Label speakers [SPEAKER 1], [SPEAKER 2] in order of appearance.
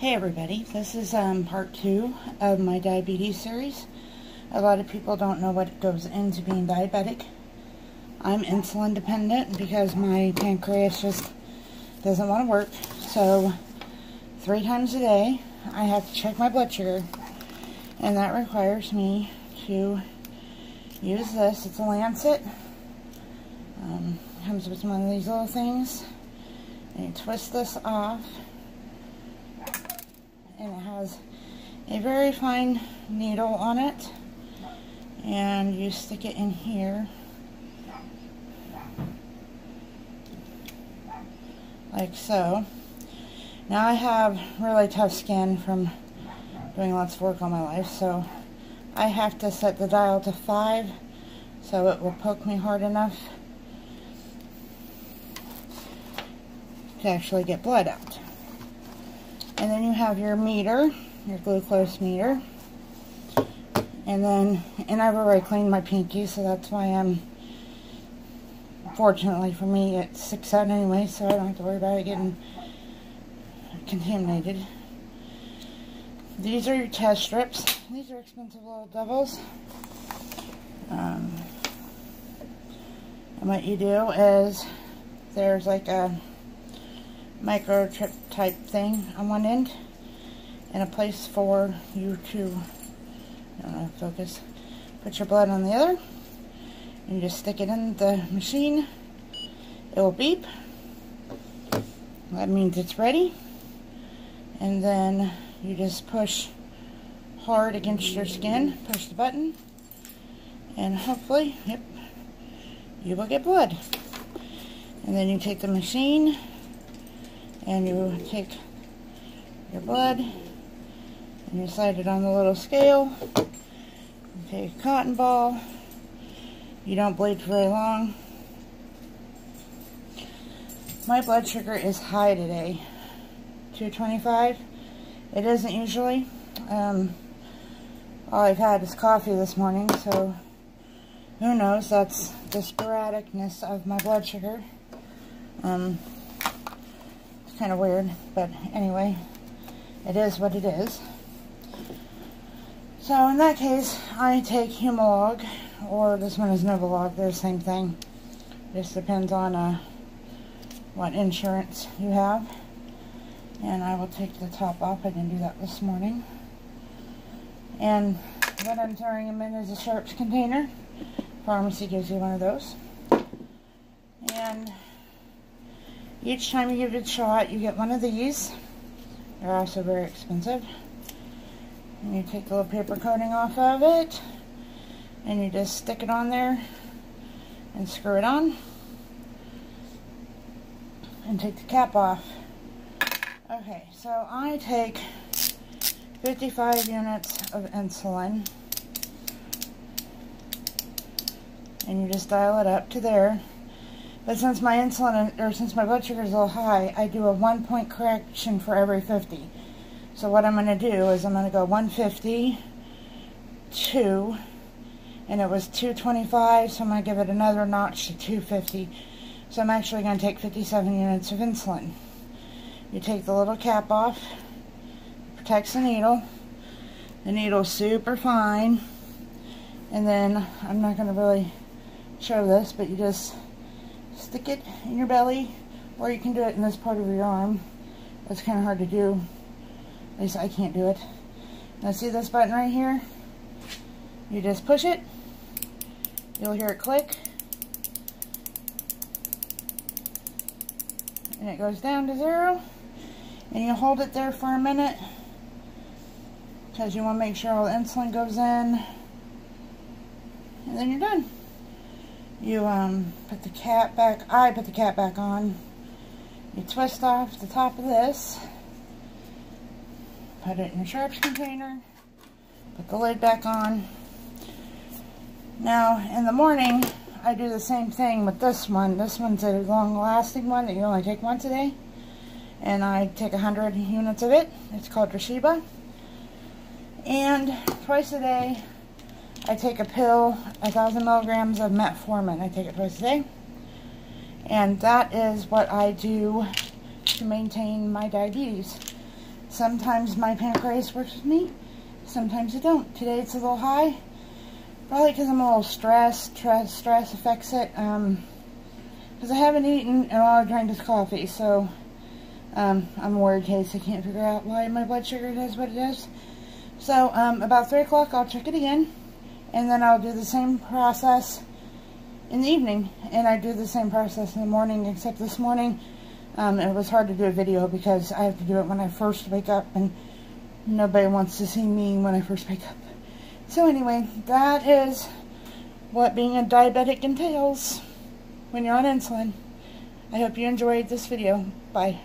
[SPEAKER 1] Hey everybody, this is part 2 of my diabetes series. A lot of people don't know what goes into being diabetic. I'm insulin dependent because my pancreas just doesn't want to work. So 3 times a day I have to check my blood sugar, and that requires me to use this. It's a Lancet. Comes with one of these little things, and you twist this off. And it has a very fine needle on it, and you stick it in here like so. Now I have really tough skin from doing lots of work all my life, so I have to set the dial to 5 so it will poke me hard enough to actually get blood out. And then you have your meter, your glucose meter. And I've already cleaned my pinky, so that's why fortunately for me, it sticks out anyway, so I don't have to worry about it getting contaminated. These are your test strips. These are expensive little devils. And what you do is, there's like a microchip type thing on one end, and a place for you to, I don't know, focus, put your blood on the other, and you just stick it in the machine. It will beep. That means it's ready. And then you just push hard against your skin, push the button, and hopefully, yep, you will get blood. And then you take the machine and you take your blood and you slide it on the little scale. You take a cotton ball. You don't bleed for very long. My blood sugar is high today, 225. It isn't usually. All I've had is coffee this morning, so who knows? That's the sporadicness of my blood sugar. Kind of weird, but anyway, it is what it is. So in that case, I take Humalog, or this one is Novolog. They're the same thing. Just depends on what insurance you have. And I will take the top off. I didn't do that this morning. And what I'm throwing them in is a Sharps container. Pharmacy gives you one of those. And each time you give it a shot, you get one of these. They're also very expensive. And you take the little paper coating off of it, and you just stick it on there and screw it on, and take the cap off. Okay, so I take 55 units of insulin, and you just dial it up to there. But since my since my blood sugar is a little high, I do a 1-point correction for every 50. So what I'm going to do is I'm going to go 150, 2, and it was 225, so I'm going to give it another notch to 250. So I'm actually going to take 57 units of insulin. You take the little cap off, protects the needle. The needle's super fine. And then, I'm not going to really show this, but you just stick it in your belly, or you can do it in this part of your arm. That's kind of hard to do. At least I can't do it. Now see this button right here? You just push it. You'll hear it click. And it goes down to 0. And you hold it there for a minute, because you want to make sure all the insulin goes in. And then you're done. You put the cap back. I put the cap back on. You twist off the top of this. Put it in your Sharps container. Put the lid back on. Now, in the morning, I do the same thing with this one. This one's a long-lasting one that you only take once a day. And I take 100 units of it. It's called Toshiba. And twice a day, I take a pill, 1,000 milligrams of metformin. I take it twice a day. And that is what I do to maintain my diabetes. Sometimes my pancreas works with me, sometimes it don't. Today it's a little high, probably because I'm a little stressed. Stress affects it, because I haven't eaten and all I drank is coffee, so I'm a worried case. I can't figure out why my blood sugar does what it does. So about 3 o'clock I'll check it again, and then I'll do the same process in the evening, and I do the same process in the morning, except this morning it was hard to do a video because I have to do it when I first wake up, and nobody wants to see me when I first wake up. So anyway, that is what being a diabetic entails when you're on insulin. I hope you enjoyed this video. Bye.